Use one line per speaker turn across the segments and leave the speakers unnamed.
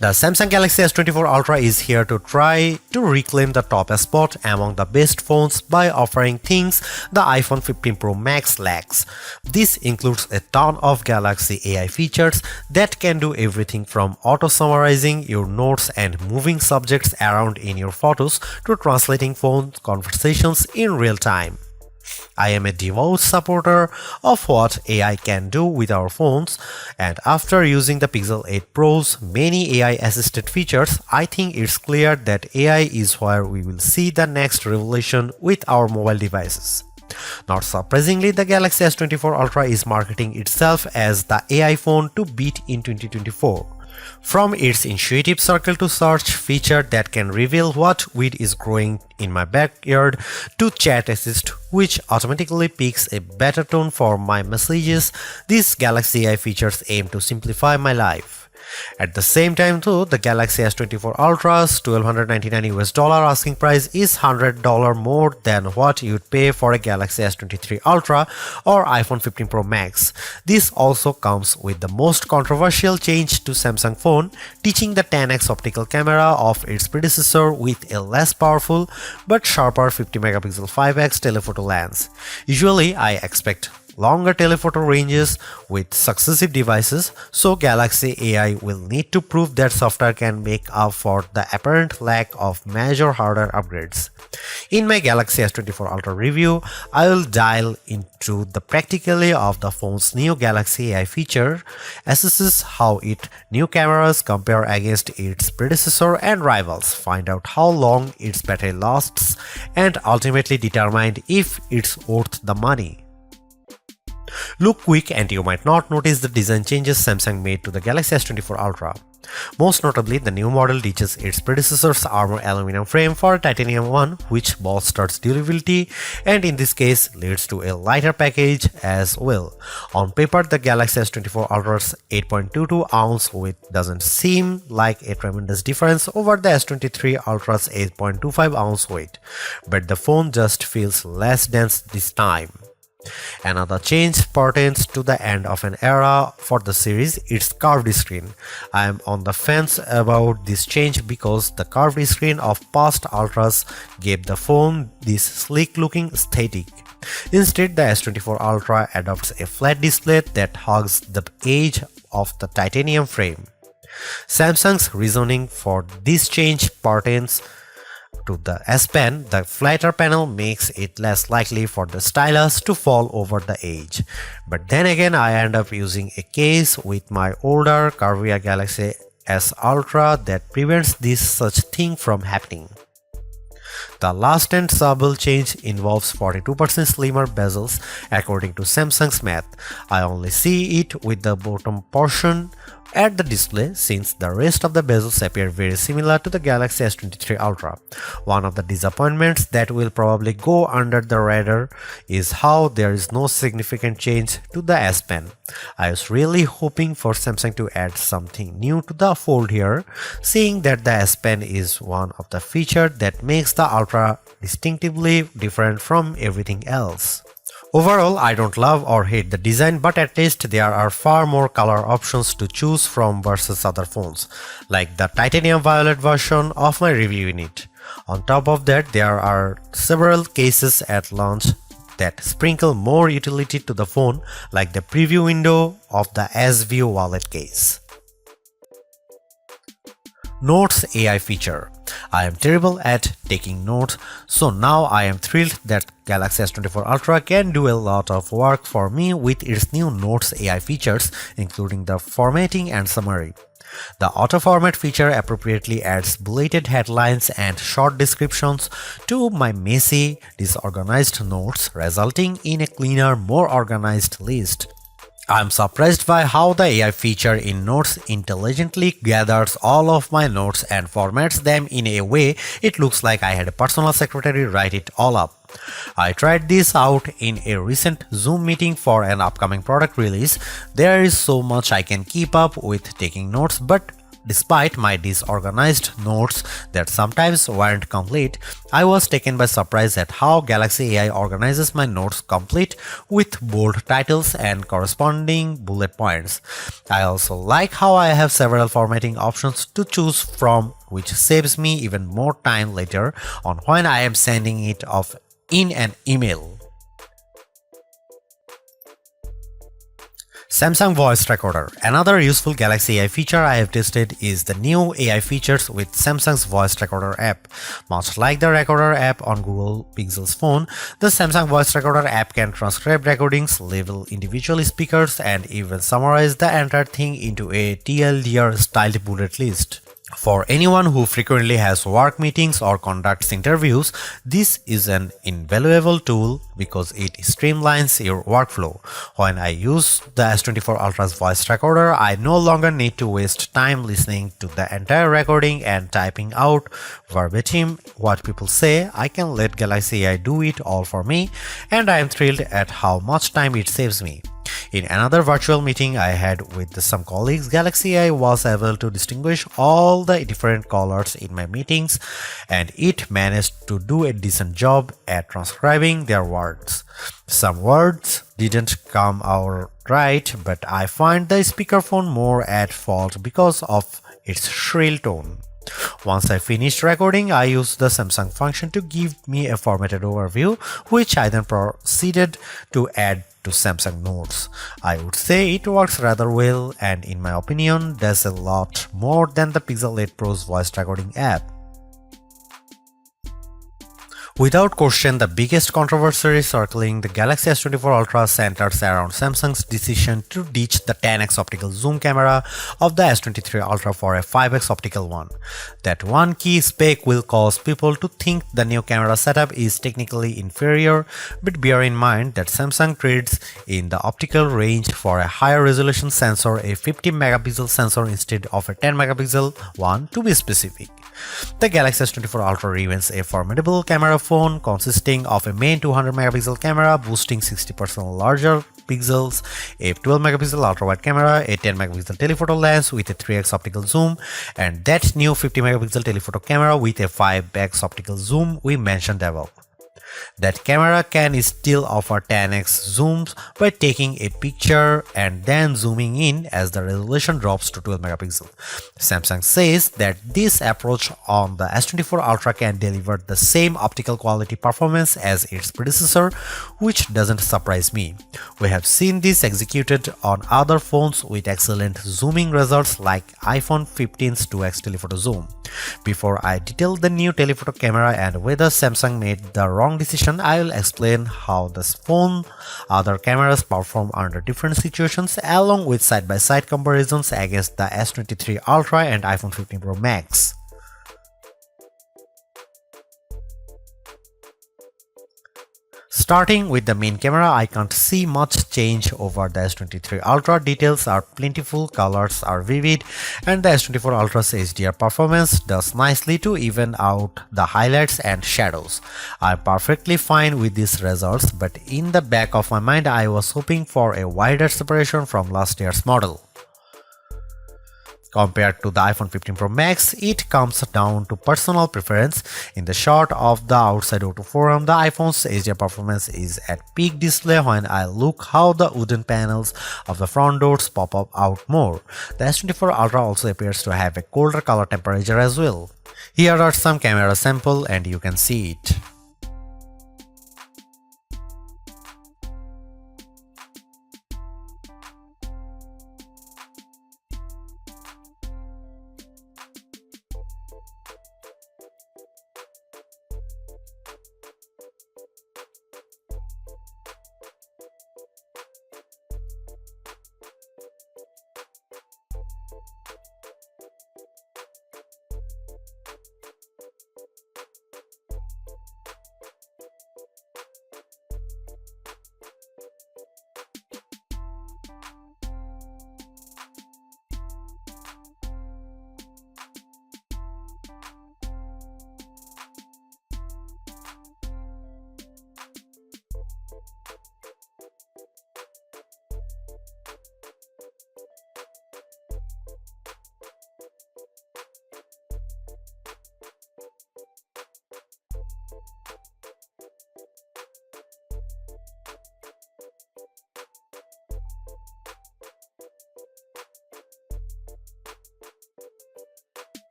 The Samsung Galaxy S24 Ultra is here to try to reclaim the top spot among the best phones by offering things the iPhone 15 Pro Max lacks. This includes a ton of Galaxy AI features that can do everything from auto-summarizing your notes and moving subjects around in your photos to translating phone conversations in real time. I am a devout supporter of what AI can do with our phones, and after using the Pixel 8 Pro's many AI-assisted features, I think it's clear that AI is where we will see the next revolution with our mobile devices. Not surprisingly, the Galaxy S24 Ultra is marketing itself as the AI phone to beat in 2024. From its intuitive circle to search feature that can reveal what weed is growing in my backyard to chat assist which automatically picks a better tone for my messages, these Galaxy AI features aim to simplify my life. At the same time though, the Galaxy S24 Ultra's $1,299 asking price is $100 more than what you'd pay for a Galaxy S23 Ultra or iPhone 15 Pro Max. This also comes with the most controversial change to Samsung phone, teaching the 10x optical camera of its predecessor with a less powerful but sharper 50 megapixel 5x telephoto lens. Usually I expect longer telephoto ranges with successive devices, so Galaxy AI will need to prove that software can make up for the apparent lack of major hardware upgrades. In my Galaxy S24 Ultra review, I will dial into the practicality of the phone's new Galaxy AI feature, assesses how its new cameras compare against its predecessor and rivals, find out how long its battery lasts, and ultimately determine if it's worth the money. Look quick and you might not notice the design changes Samsung made to the Galaxy S24 Ultra. Most notably, the new model ditches its predecessor's armor aluminum frame for a titanium one, which bolsters durability and in this case leads to a lighter package as well. On paper, the Galaxy S24 Ultra's 8.22 ounce weight doesn't seem like a tremendous difference over the S23 Ultra's 8.25 ounce weight, but the phone just feels less dense this time. Another change pertains to the end of an era for the series, its curved screen. I am on the fence about this change because the curved screen of past Ultras gave the phone this sleek looking aesthetic. Instead, the S24 Ultra adopts a flat display that hugs the edge of the titanium frame. Samsung's reasoning for this change pertains to the S Pen. The flatter panel makes it less likely for the stylus to fall over the edge. But then again, I end up using a case with my older curvier Galaxy S Ultra that prevents this such thing from happening. The last and subtle change involves 42% slimmer bezels according to Samsung's math. I only see it with the bottom portion at the display since the rest of the bezels appear very similar to the Galaxy S23 Ultra. One of the disappointments that will probably go under the radar is how there is no significant change to the S Pen. I was really hoping for Samsung to add something new to the fold here, seeing that the S Pen is one of the features that makes the Ultra distinctively different from everything else. Overall, I don't love or hate the design, but at least there are far more color options to choose from versus other phones, like the titanium violet version of my review unit. On top of that, there are several cases at launch that sprinkle more utility to the phone, like the preview window of the S-View wallet case. Notes AI feature. I am terrible at taking notes, so now I am thrilled that Galaxy S24 Ultra can do a lot of work for me with its new Notes AI features, including the formatting and summary. The auto-format feature appropriately adds bulleted headlines and short descriptions to my messy, disorganized notes, resulting in a cleaner, more organized list. I'm surprised by how the AI feature in Notes intelligently gathers all of my notes and formats them in a way it looks like I had a personal secretary write it all up. I tried this out in a recent Zoom meeting for an upcoming product release. There is so much I can keep up with taking notes, but Despite my disorganized notes that sometimes weren't complete, I was taken by surprise at how Galaxy AI organizes my notes complete with bold titles and corresponding bullet points. I also like how I have several formatting options to choose from, which saves me even more time later on when I am sending it off in an email. Samsung Voice Recorder. Another useful Galaxy AI feature I have tested is the new AI features with Samsung's Voice Recorder app. Much like the Recorder app on Google Pixel's phone, the Samsung Voice Recorder app can transcribe recordings, label individual speakers, and even summarize the entire thing into a TLDR-styled bullet list. For anyone who frequently has work meetings or conducts interviews, this is an invaluable tool because it streamlines your workflow. When I use the S24 Ultra's voice recorder, I no longer need to waste time listening to the entire recording and typing out verbatim what people say. I can let Galaxy AI do it all for me, and I am thrilled at how much time it saves me. In another virtual meeting I had with some colleagues, Galaxy AI was able to distinguish all the different colors in my meetings, and it managed to do a decent job at transcribing their words. Some words didn't come out right, but I find the speakerphone more at fault because of its shrill tone. Once I finished recording, I used the Samsung function to give me a formatted overview, which I then proceeded to add to Samsung Notes. I would say it works rather well, and in my opinion, does a lot more than the Pixel 8 Pro's voice recording app. Without question, the biggest controversy circling the Galaxy S24 Ultra centers around Samsung's decision to ditch the 10x optical zoom camera of the S23 Ultra for a 5x optical one. That one key spec will cause people to think the new camera setup is technically inferior, but bear in mind that Samsung trades in the optical range for a higher resolution sensor, a 50 megapixel sensor instead of a 10 megapixel one to be specific. The Galaxy S24 Ultra remains a formidable camera phone consisting of a main 200 megapixel camera boasting 60% larger pixels, a 12 megapixel ultra-wide camera, a 10 megapixel telephoto lens with a 3x optical zoom, and that new 50 megapixel telephoto camera with a 5x optical zoom we mentioned above. That camera can still offer 10x zooms by taking a picture and then zooming in as the resolution drops to 12 megapixels. Samsung says that this approach on the S24 Ultra can deliver the same optical quality performance as its predecessor, which doesn't surprise me. We have seen this executed on other phones with excellent zooming results like iPhone 15's 2x telephoto zoom. Before I detail the new telephoto camera and whether Samsung made the wrong decision, I will explain how this phone other cameras perform under different situations along with side-by-side comparisons against the S23 Ultra and iPhone 15 Pro Max. Starting with the main camera, I can't see much change over the S23 Ultra. Details are plentiful, colors are vivid, and the S24 Ultra's HDR performance does nicely to even out the highlights and shadows. I'm perfectly fine with these results, but in the back of my mind I was hoping for a wider separation from last year's model. Compared to the iPhone 15 Pro Max, it comes down to personal preference. In the shot of the outside auto forum, the iPhone's HDR performance is at peak display when I look how the wooden panels of the front doors pop up out more. The S24 Ultra also appears to have a colder color temperature as well. Here are some camera samples and you can see it.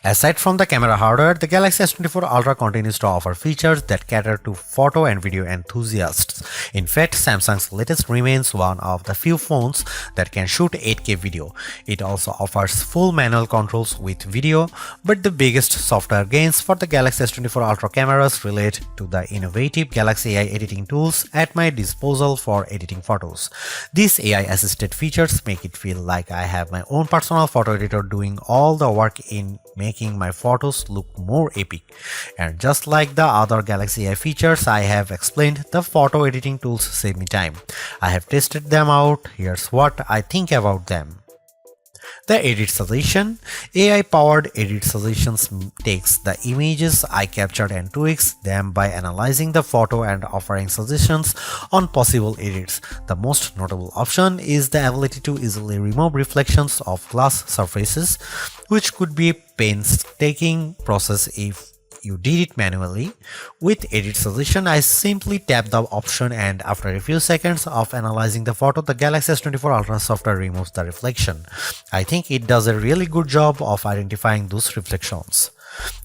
Aside from the camera hardware, the Galaxy S24 Ultra continues to offer features that cater to photo and video enthusiasts. In fact, Samsung's latest remains one of the few phones that can shoot 8K video. It also offers full manual controls with video, but the biggest software gains for the Galaxy S24 Ultra cameras relate to the innovative Galaxy AI editing tools at my disposal for editing photos. These AI-assisted features make it feel like I have my own personal photo editor doing all the work in making my photos look more epic. And just like the other Galaxy AI features I have explained, the photo editing tools save me time. I have tested them out. Here's what I think about them. The Edit Suggestion. AI-powered Edit Suggestions takes the images I captured and tweaks them by analyzing the photo and offering suggestions on possible edits. The most notable option is the ability to easily remove reflections of glass surfaces, which could be a painstaking process if you did it manually. With Edit Suggestion, I simply tap the option, and after a few seconds of analyzing the photo, the Galaxy S24 Ultra software removes the reflection. I think it does a really good job of identifying those reflections.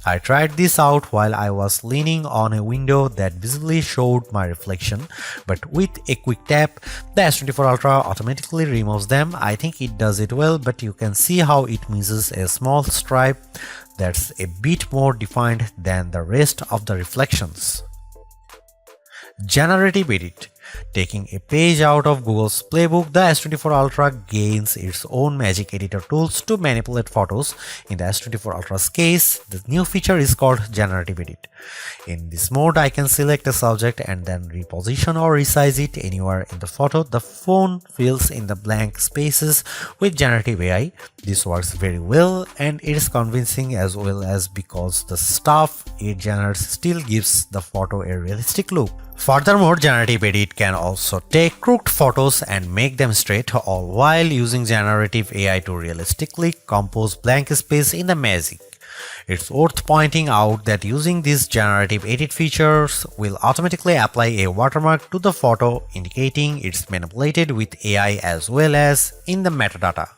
I tried this out while I was leaning on a window that visibly showed my reflection, but with a quick tap, the S24 Ultra automatically removes them. I think it does it well, but you can see how it misses a small stripe that's a bit more defined than the rest of the reflections. Generative Edit. Taking a page out of Google's playbook, the S24 Ultra gains its own magic editor tools to manipulate photos. In the S24 Ultra's case, the new feature is called Generative Edit. In this mode, I can select a subject and then reposition or resize it anywhere in the photo. The phone fills in the blank spaces with generative AI. This works very well, and it is convincing as well as because the stuff it generates still gives the photo a realistic look. Furthermore, Generative Edit can also take crooked photos and make them straight, all while using generative AI to realistically compose blank space in the magic. It's worth pointing out that using these generative edit features will automatically apply a watermark to the photo, indicating it's manipulated with AI as well as in the metadata.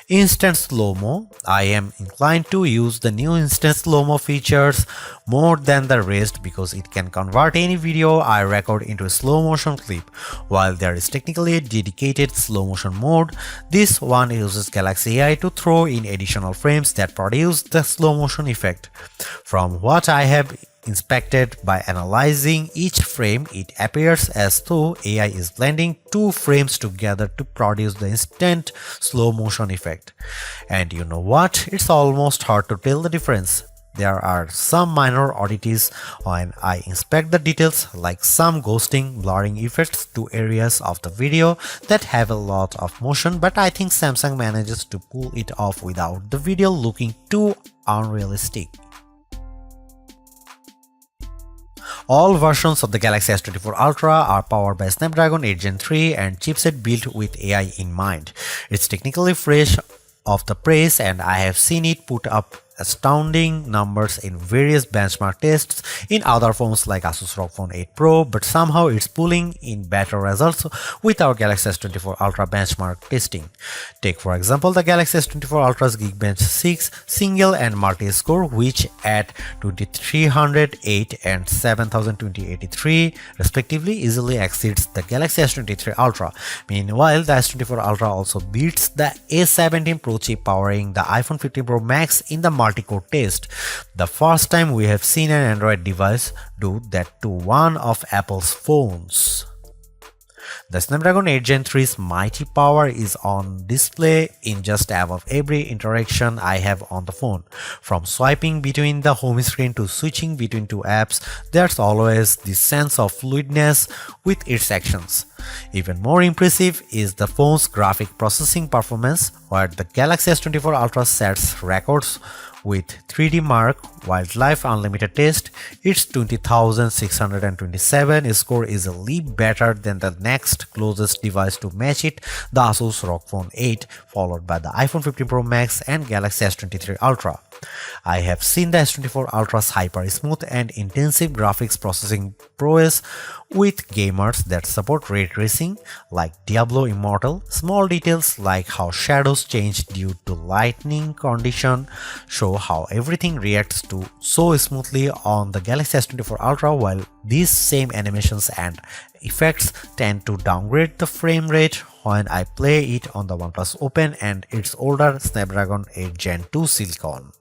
Instant Slow-Mo. I am inclined to use the new Instant Slow-Mo features more than the rest because it can convert any video I record into a slow motion clip. While there is technically a dedicated slow motion mode, this one uses Galaxy AI to throw in additional frames that produce the slow motion effect. From what I have inspected by analyzing each frame, it appears as though AI is blending two frames together to produce the instant slow motion effect. And you know what? It's almost hard to tell the difference. There are some minor oddities when I inspect the details, like some ghosting, blurring effects to areas of the video that have a lot of motion, but I think Samsung manages to pull it off without the video looking too unrealistic. All versions of the Galaxy S24 Ultra are powered by Snapdragon 8 Gen 3 and chipset built with AI in mind. It's technically fresh off the press, and I have seen it put up astounding numbers in various benchmark tests in other phones like Asus ROG Phone 8 Pro, but somehow it's pulling in better results with our Galaxy S24 Ultra benchmark testing. Take for example the Galaxy S24 Ultra's Geekbench 6 single and multi-score, which at 2308 and 7283 respectively easily exceeds the Galaxy S23 Ultra. Meanwhile, the S24 Ultra also beats the A17 Pro chip powering the iPhone 15 Pro Max in the multi-core test. The first time we have seen an Android device do that to one of Apple's phones. The Snapdragon 8 Gen 3's mighty power is on display in just about every interaction I have on the phone. From swiping between the home screen to switching between two apps, there's always this sense of fluidness with its actions. Even more impressive is the phone's graphic processing performance, where the Galaxy S24 Ultra sets records with 3D Mark Wildlife Unlimited test. Its 20,627 score is a leap better than the next closest device to match it, the Asus ROG Phone 8, followed by the iPhone 15 Pro Max and Galaxy S23 Ultra. I have seen the S24 Ultra's hyper smooth and intensive graphics processing prowess with gamers that support ray tracing like Diablo Immortal. Small details like how shadows change due to lightning condition show how everything reacts to so smoothly on the Galaxy S24 Ultra, while these same animations and effects tend to downgrade the frame rate when I play it on the OnePlus Open and its older Snapdragon 8 Gen 2 Silicon.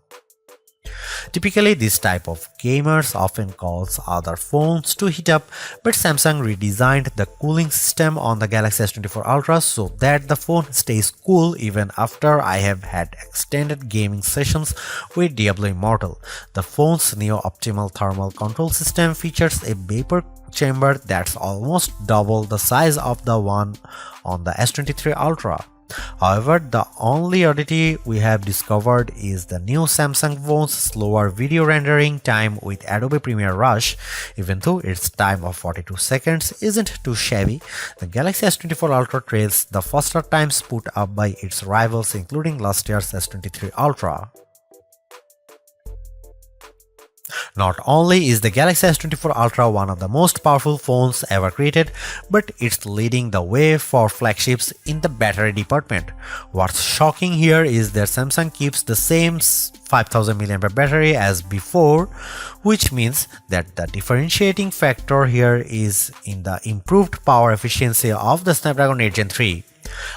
Typically, this type of gamers often calls other phones to heat up, but Samsung redesigned the cooling system on the Galaxy S24 Ultra so that the phone stays cool even after I have had extended gaming sessions with Diablo Immortal. The phone's new optimal thermal control system features a vapor chamber that's almost double the size of the one on the S23 Ultra. However, the only oddity we have discovered is the new Samsung phone's slower video rendering time with Adobe Premiere Rush. Even though its time of 42 seconds isn't too shabby, the Galaxy S24 Ultra trails the faster times put up by its rivals, including last year's S23 Ultra. Not only is the Galaxy S24 Ultra one of the most powerful phones ever created, but it's leading the way for flagships in the battery department. What's shocking here is that Samsung keeps the same 5000 mAh battery as before, which means that the differentiating factor here is in the improved power efficiency of the Snapdragon 8 Gen 3.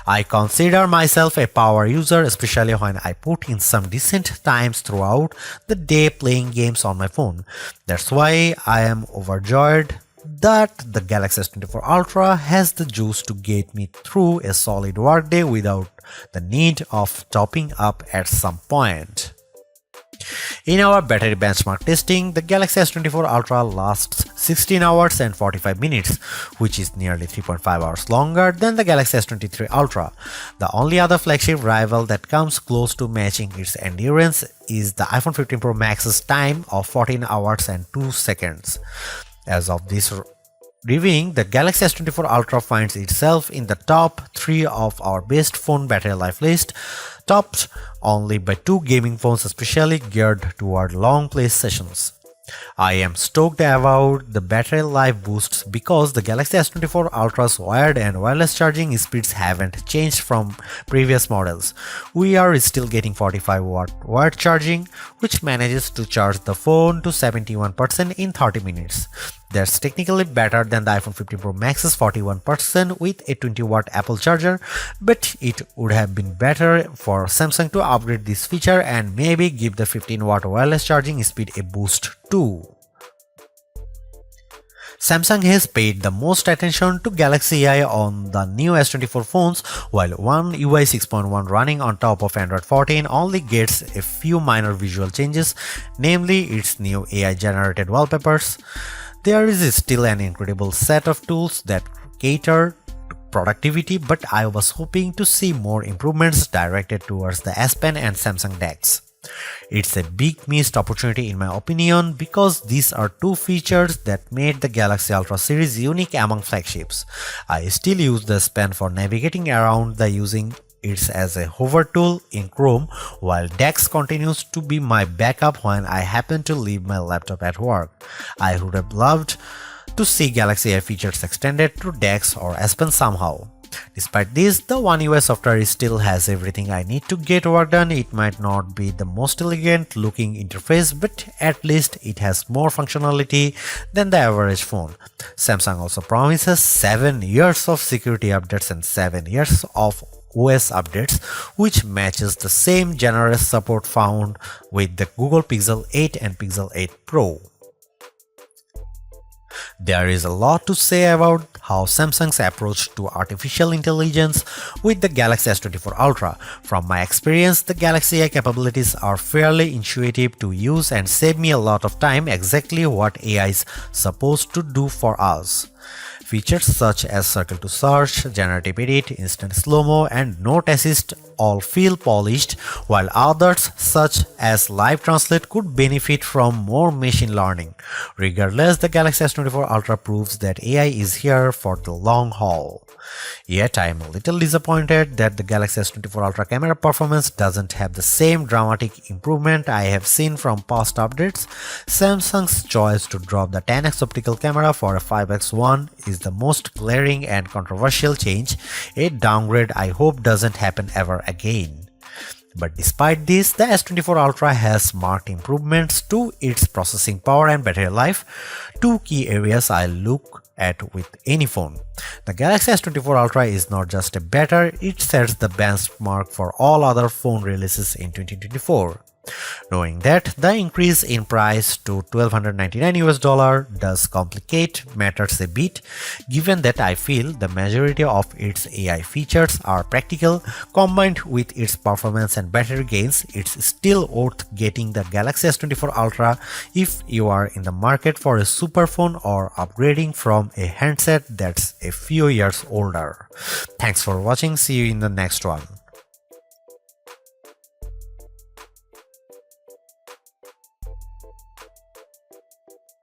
I consider myself a power user, especially when I put in some decent times throughout the day playing games on my phone. That's why I am overjoyed that the Galaxy S24 Ultra has the juice to get me through a solid workday without the need of topping up at some point. In our battery benchmark testing, the Galaxy S24 Ultra lasts 16 hours and 45 minutes, which is nearly 3.5 hours longer than the Galaxy S23 Ultra. The only other flagship rival that comes close to matching its endurance is the iPhone 15 Pro Max's time of 14 hours and 2 seconds. As of this reviewing, the Galaxy S24 Ultra finds itself in the top 3 of our best phone battery life list, topped only by 2 gaming phones especially geared toward long play sessions. I am stoked about the battery life boosts because the Galaxy S24 Ultra's wired and wireless charging speeds haven't changed from previous models. We are still getting 45-watt wired charging, which manages to charge the phone to 71% in 30 minutes. That's technically better than the iPhone 15 Pro Max's 41% with a 20-watt Apple charger, but it would have been better for Samsung to upgrade this feature and maybe give the 15-watt wireless charging speed a boost too. Samsung has paid the most attention to Galaxy AI on the new S24 phones, while One UI 6.1 running on top of Android 14 only gets a few minor visual changes, namely its new AI-generated wallpapers. There is still an incredible set of tools that cater to productivity, but I was hoping to see more improvements directed towards the S Pen and Samsung DeX. It's a big missed opportunity in my opinion because these are two features that made the Galaxy Ultra series unique among flagships. I still use the S Pen for navigating around the using it as a hover tool in Chrome, while DeX continues to be my backup when I happen to leave my laptop at work. I would have loved to see Galaxy AI features extended to DeX or S Pen somehow. Despite this, the One UI software still has everything I need to get work done. It might not be the most elegant looking interface, but at least it has more functionality than the average phone. Samsung also promises 7 years of security updates and 7 years of OS updates, which matches the same generous support found with the Google Pixel 8 and Pixel 8 Pro. There is a lot to say about how Samsung's approach to artificial intelligence with the Galaxy S24 Ultra. From my experience, the Galaxy AI capabilities are fairly intuitive to use and save me a lot of time, exactly what AI is supposed to do for us. Features such as circle to search, generative edit, instant slow-mo, and note assist all feel polished, while others, such as Live Translate, could benefit from more machine learning. Regardless, the Galaxy S24 Ultra proves that AI is here for the long haul. Yet I am a little disappointed that the Galaxy S24 Ultra camera performance doesn't have the same dramatic improvement I have seen from past updates. Samsung's choice to drop the 10x optical camera for a 5x one is the most glaring and controversial change. A downgrade I hope doesn't happen ever again. But despite this, the S24 Ultra has marked improvements to its processing power and battery life, two key areas I look at with any phone. The Galaxy S24 Ultra is not just a better, it sets the benchmark for all other phone releases in 2024. Knowing that the increase in price to $1,299 does complicate matters a bit, given that I feel the majority of its AI features are practical, combined with its performance and battery gains, it's still worth getting the Galaxy S24 Ultra if you are in the market for a super phone or upgrading from a handset that's a few years older. Thanks for watching, see you in the next one.